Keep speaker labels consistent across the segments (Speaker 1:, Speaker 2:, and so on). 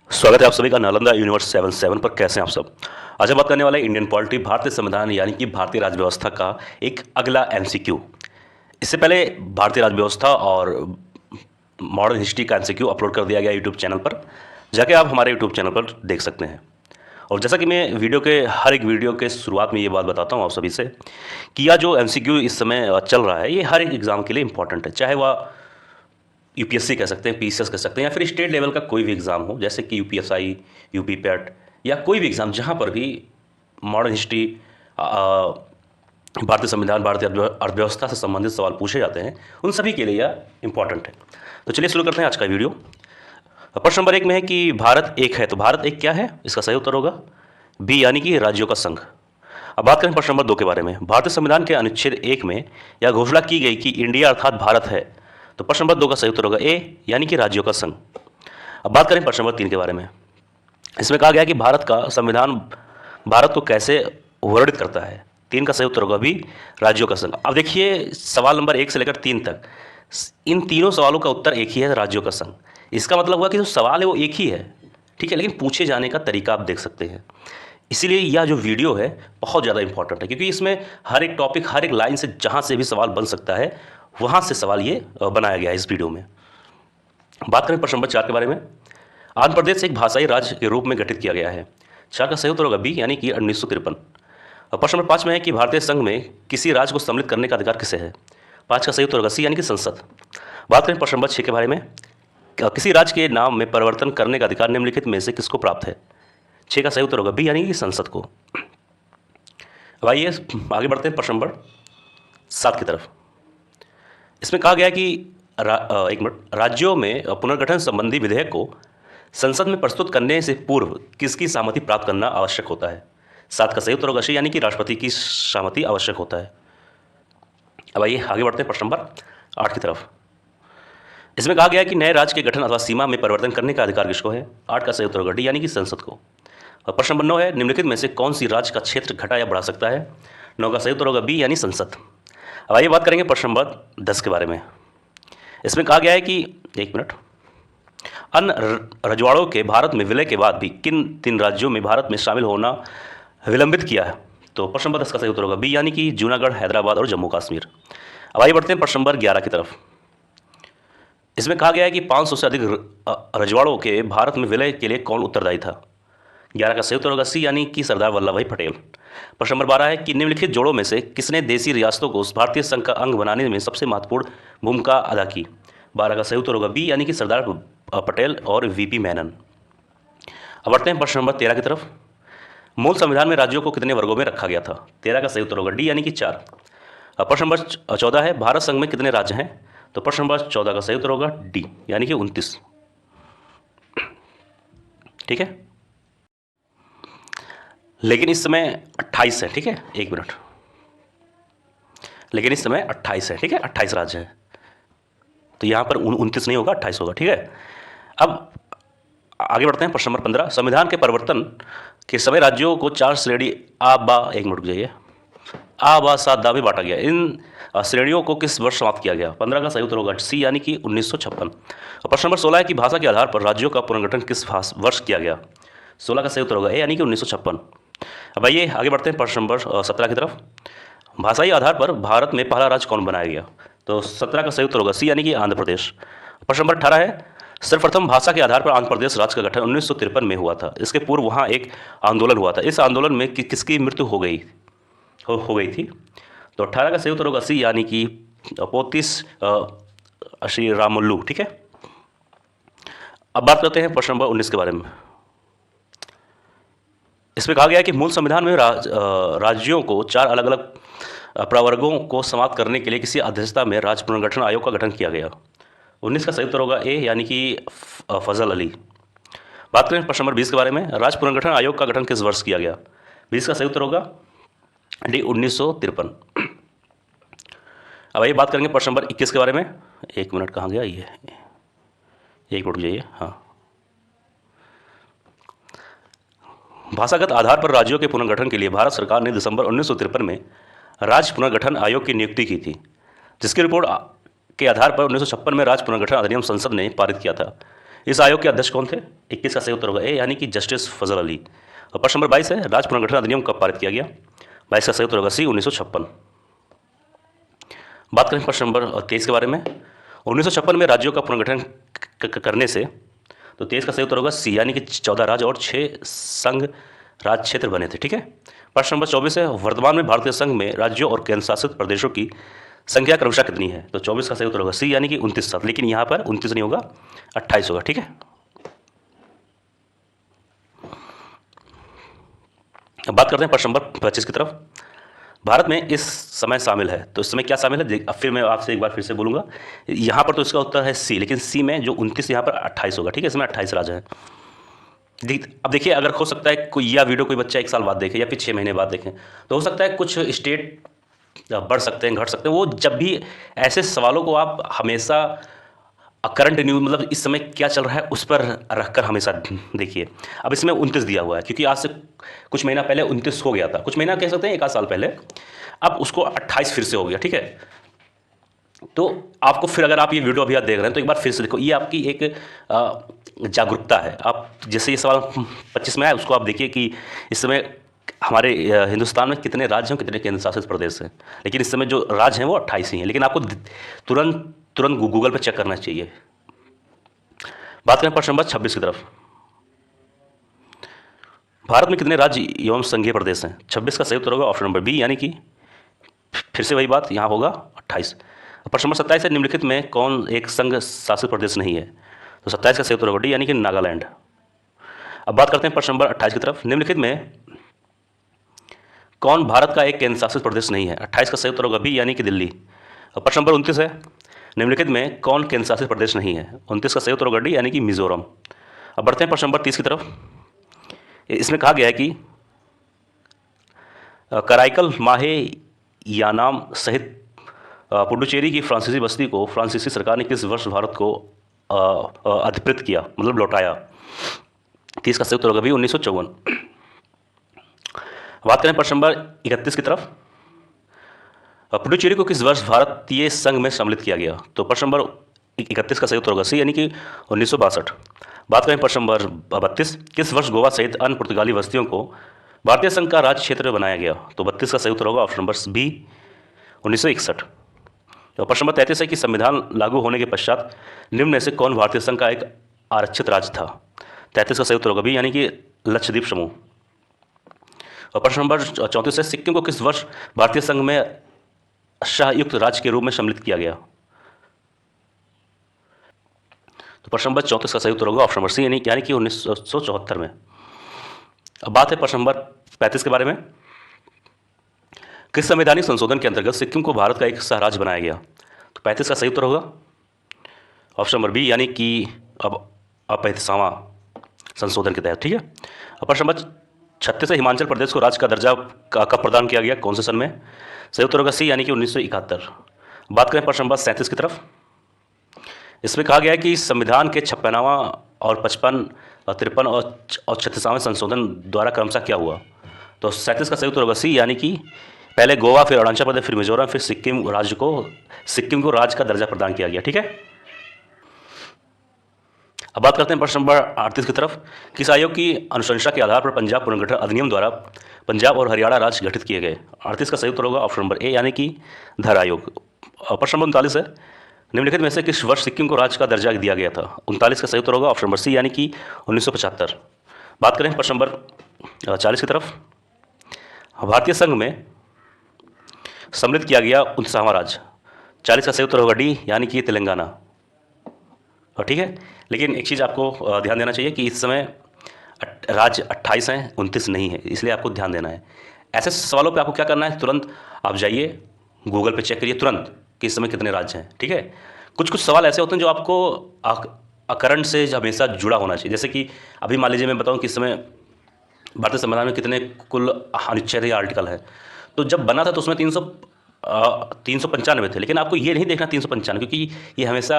Speaker 1: स्वागत है आप सभी का नालंदा यूनिवर्स 77 पर। कैसे हैं आप सब। आज हम बात करने वाले इंडियन पॉलिटी, भारतीय संविधान यानी कि भारतीय राज्य व्यवस्था का एक अगला एमसीक्यू। इससे पहले भारतीय राज्य व्यवस्था और मॉडर्न हिस्ट्री का एमसीक्यू अपलोड कर दिया गया यूट्यूब चैनल पर, जाके आप हमारे यूट्यूब चैनल पर देख सकते हैं। और जैसा कि मैं वीडियो के हर एक वीडियो के शुरुआत में ये बात बताता हूँ आप सभी से कि यह जो एमसीक्यू इस समय चल रहा है ये हर एक एग्ज़ाम के लिए इंपॉर्टेंट है, चाहे वह यूपीएससी कह सकते हैं, पीसीएस कह सकते हैं, या फिर स्टेट लेवल का कोई भी एग्ज़ाम हो, जैसे कि यूपीएसआई, यूपी पैट, या कोई भी एग्ज़ाम जहाँ पर भी मॉडर्न हिस्ट्री, भारतीय संविधान, भारतीय अर्थव्यवस्था से संबंधित सवाल पूछे जाते हैं, उन सभी के लिए यह इंपॉर्टेंट है। तो चलिए शुरू करते हैं आज का वीडियो। प्रश्न नंबर 1 में है कि भारत एक है, तो भारत एक क्या है? इसका सही उत्तर होगा बी, यानी कि राज्यों का संघ। अब बात करें प्रश्न नंबर 2 के बारे में। भारतीय संविधान के अनुच्छेद 1 में यह घोषणा की गई कि इंडिया अर्थात भारत है, तो प्रश्न नंबर 2 का सही उत्तर होगा ए, यानी कि राज्यों का संघ। अब बात करें प्रश्न नंबर 3 के बारे में। इसमें कहा गया कि भारत का संविधान भारत को कैसे वर्णित करता है। 3 का सही उत्तर होगा बी, राज्यों का संघ। अब देखिए सवाल नंबर 1 से लेकर 3 तक इन तीनों सवालों का उत्तर एक ही है, राज्यों का संघ। इसका मतलब हुआ कि जो सवाल है वो एक ही है, ठीक है, लेकिन पूछे जाने का तरीका आप देख सकते हैं। इसीलिए यह जो वीडियो है बहुत ज़्यादा इंपॉर्टेंट है, क्योंकि इसमें हर एक टॉपिक, हर एक लाइन से जहाँ से भी सवाल बन सकता है वहाँ से सवाल ये बनाया गया है इस वीडियो में। बात करें प्रश्न नंबर 4 के बारे में। आंध्र प्रदेश एक भाषाई राज्य के रूप में गठित किया गया है। 4 का सही उत्तर होगा बी, यानी कि 1953। और प्रश्न नंबर 5 में है कि भारतीय संघ में किसी राज्य को सम्मिलित करने का अधिकार किसे है। 5 का सही उत्तर होगा सी, यानी कि संसद। बात करें प्रश्न नंबर 6 के बारे में। किसी राज्य के नाम में परिवर्तन करने का अधिकार निम्नलिखित में से किसको प्राप्त है। 6 का सही उत्तर होगा बी, यानी कि संसद को। अब आइए आगे बढ़ते हैं प्रश्न नंबर 7 की तरफ। इसमें कहा गया कि एक मिनट, राज्यों में पुनर्गठन संबंधी विधेयक को संसद में प्रस्तुत करने से पूर्व किसकी सहमति प्राप्त करना आवश्यक होता है। 7 का सही उत्तर होगा सी, यानी कि राष्ट्रपति की सहमति आवश्यक होता है। अब आइए आगे बढ़ते हैं प्रश्न नंबर 8 की तरफ। इसमें कहा गया कि नए राज्य के गठन अथवा सीमा में परिवर्तन करने का अधिकार किसको है। 8 का सही उत्तर होगा डी, यानी कि संसद को। और प्रश्न नंबर 9 है, निम्नलिखित में से कौन सी राज्य का क्षेत्र घटा या बढ़ा सकता है। 9 का सही उत्तर होगा बी, यानी संसद। अब आइए बात करेंगे प्रश्न नंबर 10 के बारे में। इसमें कहा गया है कि एक मिनट, अन्य रजवाड़ों के भारत में विलय के बाद भी किन 3 राज्यों में भारत में शामिल होना विलंबित किया है। तो प्रश्न नंबर 10 का सही उत्तर होगा बी, यानी कि जूनागढ़, हैदराबाद और जम्मू कश्मीर। अब आइए बढ़ते हैं प्रश्न नंबर 11 की तरफ। इसमें कहा गया है कि 500 से अधिक रजवाड़ों के भारत में विलय के लिए कौन उत्तरदायी था। 11 का सही उत्तर होगा सी, यानी कि सरदार वल्लभ भाई पटेल। प्रश्न नंबर 12 है कि निम्नलिखित जोड़ों में से किसने देशी रियासतों को भारतीय संघ का अंग बनाने में सबसे महत्वपूर्ण भूमिका अदा की। 12 का सही उत्तर होगा बी, यानी कि सरदार पटेल और वीपी मेनन। अब बढ़ते हैं प्रश्न नंबर 13 की तरफ। मूल संविधान में राज्यों को कितने वर्गों में रखा गया था। 13 का सही उत्तर होगा डी, यानी कि 4। प्रश्न नंबर 14 है, भारत संघ में कितने राज्य हैं। तो प्रश्न नंबर 14 का सही उत्तर होगा डी, यानी कि 29। ठीक है, लेकिन इस समय 28 है, ठीक है, एक मिनट, लेकिन इस समय 28 है, ठीक है, 28 राज्य है, तो यहाँ पर 29 नहीं होगा, 28 होगा, ठीक है। अब आगे बढ़ते हैं प्रश्न नंबर 15। संविधान के परिवर्तन के समय राज्यों को 4 श्रेणी आ बा, एक मिनट रुक जाइए, आ बा सा दा में बांटा गया। इन श्रेणियों को किस वर्ष समाप्त किया गया। 15 का सही उत्तर होगा सी, यानी कि 1956। प्रश्न नंबर 16 है कि भाषा के आधार पर राज्यों का पुनर्गठन किस वर्ष किया गया। 16 का सही उत्तर होगा ए, यानी कि 1956। अब आइए आगे बढ़ते हैं प्रश्न नंबर 17 की तरफ। भाषाई आधार पर भारत में पहला राज्य कौन बनाया गया। तो 17 का सही उत्तर होगा सी, यानी कि आंध्र प्रदेश। प्रश्न नंबर 18 है, सर्वप्रथम भाषा के आधार पर आंध्र प्रदेश राज्य का गठन 1953 में हुआ था। इसके पूर्व वहाँ एक आंदोलन हुआ था। इस आंदोलन में किसकी मृत्यु हो गई थी। तो 18 का सही उत्तर होगा सी, यानी कि पोतीस श्री रामुलु। ठीक है, अब बात करते हैं प्रश्न नंबर 19 के बारे में। इसमें कहा गया है कि मूल संविधान में राज्यों को 4 अलग अलग प्रवर्गों को समाप्त करने के लिए किसी अध्यक्षता में राज्य पुनर्गठन आयोग का गठन किया गया। 19 का सही उत्तर होगा ए, यानी कि फजल अली। बात करें प्रश्न नंबर 20 के बारे में। राज्य पुनर्गठन आयोग का गठन किस वर्ष किया गया। 20 का सही उत्तर होगा डी, 1953। अब आइए बात करेंगे प्रश्न नंबर 21 के बारे में। एक मिनट, कहाँ गया ये, एक मिनट जाइए, हाँ। भाषागत आधार पर राज्यों के पुनर्गठन के लिए भारत सरकार ने दिसंबर 1953 में राज्य पुनर्गठन आयोग की नियुक्ति की थी, जिसकी रिपोर्ट के आधार पर 1956 में राज्य पुनर्गठन अधिनियम संसद ने पारित किया था। इस आयोग के अध्यक्ष कौन थे? 21 का सही उत्तर होगा ए, यानी कि जस्टिस फजल अली। और प्रश्न नंबर 22 है, राज्य पुनर्गठन अधिनियम कब पारित किया गया? 22 का सही उत्तर होगा सी, 1956। बात करें प्रश्न नंबर 23 के बारे में। 1956 में राज्यों का पुनर्गठन करने से, तो 23 का सही उत्तर होगा सी, यानी कि 14 राज्य और 6 संघ राज्य क्षेत्र बने थे। ठीक है। प्रश्न नंबर 24 है, वर्तमान में भारतीय संघ में राज्यों और केंद्र शासित प्रदेशों की संख्या क्रमशः कितनी है? तो 24 का सही उत्तर होगा सी, यानी कि 29 सात, लेकिन यहाँ पर 29 नहीं होगा, 28 होगा। ठीक है। अब बात करते हैं प्रश्न नंबर 25 की तरफ। भारत में इस समय शामिल है, तो इस समय क्या शामिल है? अब फिर मैं आपसे एक बार फिर से बोलूंगा, यहाँ पर तो इसका उत्तर है सी, लेकिन सी में जो 29 यहाँ पर 28 होगा। ठीक है, इसमें 28 राज्य हैं। अब देखिए, अगर हो सकता है कोई यह वीडियो कोई बच्चा 1 साल बाद देखे या फिर 6 महीने बाद देखें, तो हो सकता है कुछ स्टेट बढ़ सकते हैं, घट सकते हैं। वो जब भी ऐसे सवालों को आप हमेशा करंट न्यूज, मतलब इस समय क्या चल रहा है, उस पर रखकर हमेशा देखिए। अब इसमें 29 दिया हुआ है, क्योंकि आज से कुछ महीना पहले 29 हो गया था, कुछ महीना कह सकते हैं 1 साल पहले, अब उसको 28 फिर से हो गया। ठीक है। तो आपको फिर, अगर आप ये वीडियो अभी आप देख रहे हैं, तो एक बार फिर से देखो, ये आपकी एक जागरूकता है। आप जैसे ये सवाल 25 में आया, उसको आप देखिए कि इस समय हमारे हिंदुस्तान में कितने राज्य हैं, कितने केंद्र शासित प्रदेश हैं, लेकिन इस समय जो राज्य हैं वो 28 ही हैं। लेकिन आपको तुरंत गूगल पर चेक करना चाहिए। बात करें प्रश्न नंबर 26 की तरफ। भारत में कितने राज्य एवं संघीय प्रदेश हैं? 26 का सही उत्तर होगा ऑप्शन नंबर बी, यानी कि फिर से वही बात, यहाँ होगा 28। प्रश्न नंबर 27 है, निम्नलिखित में कौन एक संघ शासित प्रदेश नहीं है? तो 27 का सही उत्तर होगा डी, यानी कि नागालैंड। अब बात करते हैं प्रश्न नंबर 28 की तरफ। निम्नलिखित में कौन भारत का एक केंद्र शासित प्रदेश नहीं है? 28 का सही उत्तर होगा बी, यानी कि दिल्ली। अब प्रश्न नंबर 29 है, निम्नलिखित में कौन केंद्र शासित प्रदेश नहीं है? 29 का सही उत्तर होगा डी, यानी कि मिजोरम। अब बढ़ते हैं प्रश्न नंबर 30 की तरफ। इसमें कहा गया है कि कराइकल माहे यानाम सहित पुडुचेरी की फ्रांसीसी बस्ती को फ्रांसीसी सरकार ने किस वर्ष भारत को अधिकृत किया, मतलब लौटाया? 30 का सही उत्तर होगा भी 1954। बात करें प्रश्न नंबर 31 की तरफ। पुडुचेरी को किस वर्ष भारतीय संघ में सम्मिलित किया गया? तो प्रश्न नंबर 31 का सही उत्तर होगा सी, यानी कि 1962। बात करें प्रश्न नंबर 32, किस वर्ष गोवा सहित अन्य पुर्तगाली बस्तियों को भारतीय संघ का राज्य क्षेत्र बनाया गया? तो 32 का सही उत्तर होगा ऑप्शन नंबर बी, 1961। तो प्रश्न नंबर 33 है कि संविधान लागू होने के पश्चात निम्न में से कौन भारतीय संघ का एक आरक्षित राज्य था? 33 का सही उत्तर होगा बी, यानी कि लक्षद्वीप समूह। और प्रश्न नंबर 34 है, सिक्किम को किस वर्ष भारतीय संघ में शाहयुक्त राज्य के रूप में सम्मिलित किया गया? तो प्रश्न नंबर 34 का सही उत्तर होगा ऑप्शन नंबर सी, यानी कि 1974 में। अब बात है प्रश्न नंबर 35 के बारे में। किस संवैधानिक संशोधन के अंतर्गत सिक्किम को भारत का एक सह राज्य बनाया गया? तो 35 का सही उत्तर होगा ऑप्शन नंबर बी, यानी कि अब 35वां संशोधन के तहत। ठीक है। अब प्रश्न नंबर 36 से हिमाचल प्रदेश को राज्य का दर्जा कब प्रदान किया गया, कौन से सन में? सही उत्तर होगा सी, यानी कि 1971। बात करें प्रश्न नंबर 37 की तरफ। इसमें कहा गया है कि संविधान के 56वां और 55, 53 और 36वां संशोधन द्वारा क्रमशः क्या हुआ? तो 37 का सही उत्तर होगा सी, यानी कि पहले गोवा, फिर अरुणाचल प्रदेश, फिर मिजोरम, फिर सिक्किम को राज्य का दर्जा प्रदान किया गया। ठीक है। अब बात करते हैं प्रश्न नंबर 38 की तरफ। किस आयोग की अनुशंसा के आधार पर पंजाब पुनर्गठन अधिनियम द्वारा पंजाब और हरियाणा राज्य गठित किए गए? 38 का सही उत्तर होगा ऑप्शन नंबर ए, यानी कि धर आयोग। प्रश्न नंबर 39 है, निम्नलिखित में से किस वर्ष सिक्किम को राज्य का दर्जा दिया गया था? 39 का सही उत्तर होगा ऑप्शन नंबर सी, यानी कि 1975। बात करें प्रश्न नंबर 40 की तरफ। भारतीय संघ में सम्मिलित किया गया 29वां राज्य, 40 का सही उत्तर होगा डी, यानी कि तेलंगाना। और ठीक है, लेकिन एक चीज़ आपको ध्यान देना चाहिए कि इस समय राज्य 28 हैं, 29 नहीं है, इसलिए आपको ध्यान देना है। ऐसे सवालों पे आपको क्या करना है, तुरंत आप जाइए गूगल पे चेक करिए तुरंत कि इस समय कितने राज्य हैं। ठीक है। कुछ सवाल ऐसे होते हैं जो आपको करंट से हमेशा जुड़ा होना चाहिए। जैसे कि अभी मान लीजिए मैं बताऊँ कि इस समय भारतीय संविधान में कितने कुल अनुच्छेद या आर्टिकल है, तो जब बना था तो उसमें 395 थे, लेकिन आपको ये नहीं देखना 395, क्योंकि ये हमेशा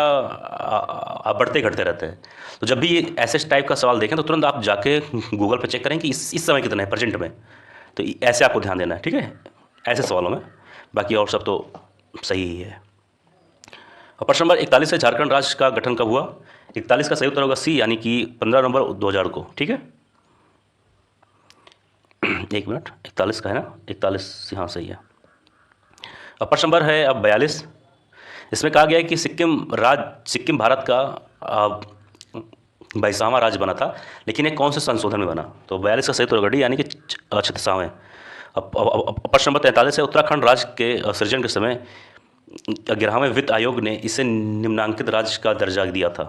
Speaker 1: बढ़ते घटते रहते हैं। तो जब भी ये ऐसे टाइप का सवाल देखें तो तुरंत आप जाके गूगल पर चेक करें कि इस समय कितना है प्रेजेंट में। तो ऐसे आपको ध्यान देना है। ठीक है, ऐसे सवालों में। बाकी और सब तो सही ही है। और प्रश्न नंबर 41 है, झारखंड राज्य का गठन कब हुआ? 41 का सही उत्तर होगा सी, यानी कि 15 नवंबर 2000 को। ठीक है, एक मिनट, 41 का है ना, 41, हाँ सही है। अब प्रश्न नंबर है अब 42, इसमें कहा गया है कि सिक्किम भारत का 22वां राज्य बना था, लेकिन ये कौन से संशोधन में बना? तो 42 का सही उत्तर होगा डी, यानी कि 36वां। अब प्रश्न नंबर 43 है, उत्तराखंड राज्य के सृजन के समय 11वें वित्त आयोग ने इसे निम्नांकित राज्य का दर्जा दिया था।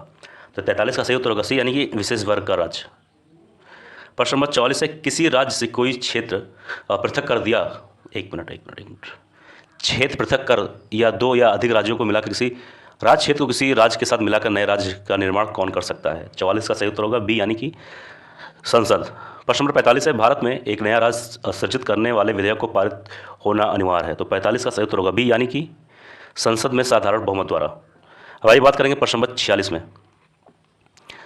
Speaker 1: तो 43 का सही उत्तर होगा सी, यानी कि विशेष वर्ग का राज्य। प्रश्न नंबर 44 है, किसी राज्य से कोई क्षेत्र पृथक कर दिया, एक मिनट, क्षेत्र पृथक कर या दो या अधिक राज्यों को मिलाकर किसी राज्य क्षेत्र को किसी राज्य के साथ मिलाकर नए राज्य का निर्माण कौन कर सकता है? 44 का सही उत्तर होगा बी, यानी कि संसद। प्रश्न नंबर 45 है, भारत में एक नया राज्य सृजित करने वाले विधेयक को पारित होना अनिवार्य है। तो 45 का सही उत्तर होगा बी, यानी कि संसद में साधारण बहुमत द्वारा। अब आइए बात करेंगे प्रश्न नंबर 46 में,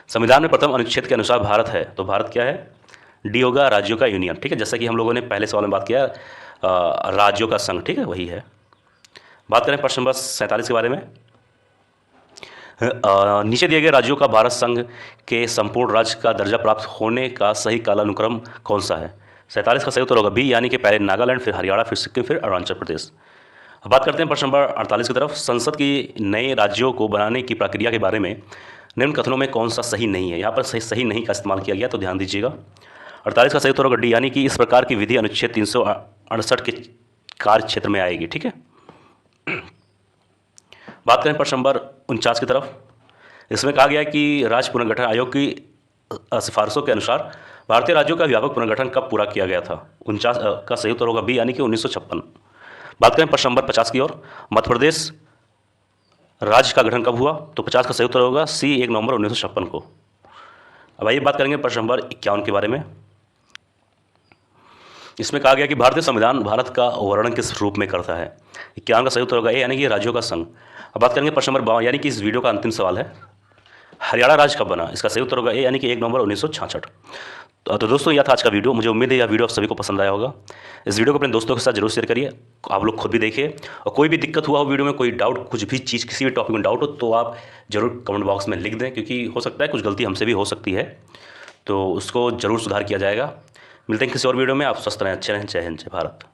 Speaker 1: संविधान में प्रथम अनुच्छेद के अनुसार भारत है, तो भारत क्या है? डी होगा राज्यों का यूनियन। ठीक है, जैसा कि हम लोगों ने पहले सवाल में बात किया, राज्यों का संघ। ठीक है, वही है। बात करें प्रश्न नंबर 47 के बारे में, नीचे दिए गए राज्यों का भारत संघ के संपूर्ण राज्य का दर्जा प्राप्त होने का सही कालानुक्रम कौन सा है? 47 का सही उत्तर होगा बी, यानी कि पहले नागालैंड, फिर हरियाणा, फिर सिक्किम, फिर अरुणाचल प्रदेश। अब बात करते हैं प्रश्न नंबर 48 की तरफ, संसद की नए राज्यों को बनाने की प्रक्रिया के बारे में निम्न कथनों में कौन सा सही नहीं है? यहाँ पर सही नहीं का इस्तेमाल किया गया, तो ध्यान दीजिएगा। 48 का सही उत्तर होगा डी, यानी कि इस प्रकार की विधि अनुच्छेद 368 के कार्य क्षेत्र में आएगी। ठीक है, बात करें प्रश्न नंबर 49 की तरफ, इसमें कहा गया है कि राज्य पुनर्गठन आयोग की सिफारिशों के अनुसार भारतीय राज्यों का व्यापक पुनर्गठन कब पूरा किया गया था? 49 का सही उत्तर होगा बी, यानी कि 1956। बात करें प्रश्न नंबर 50 की ओर, मध्य प्रदेश राज्य का गठन कब हुआ? तो 50 का सही उत्तर होगा सी, 1 नवंबर 1956 को। अब आइए बात करेंगे प्रश्न नंबर 51 के बारे में, इसमें कहा गया कि भारतीय संविधान भारत का वर्णन किस रूप में करता है? 51 का सही उत्तर होगा ए, यानी कि राज्यों का संघ। अब बात करेंगे प्रश्न नंबर 52, यानी कि इस वीडियो का अंतिम सवाल है, हरियाणा राज्य कब बना? इसका सही उत्तर होगा ए, यानी कि 1 नवंबर 1966। तो दोस्तों, यह था आज का वीडियो। मुझे उम्मीद है यह वीडियो आप सभी को पसंद आया होगा। इस वीडियो को अपने दोस्तों के साथ जरूर शेयर करिए, आप लोग खुद भी देखिए, और कोई भी दिक्कत हुआ हो वीडियो में, कोई डाउट, कुछ भी चीज़, किसी भी टॉपिक में डाउट हो, तो आप जरूर कमेंट बॉक्स में लिख दें, क्योंकि हो सकता है कुछ गलती हमसे भी हो सकती है, तो उसको जरूर सुधार किया जाएगा। मिलते हैं किसी और वीडियो में। आप स्वस्थ रहें, अच्छे रहें। जय हिंद, जय भारत।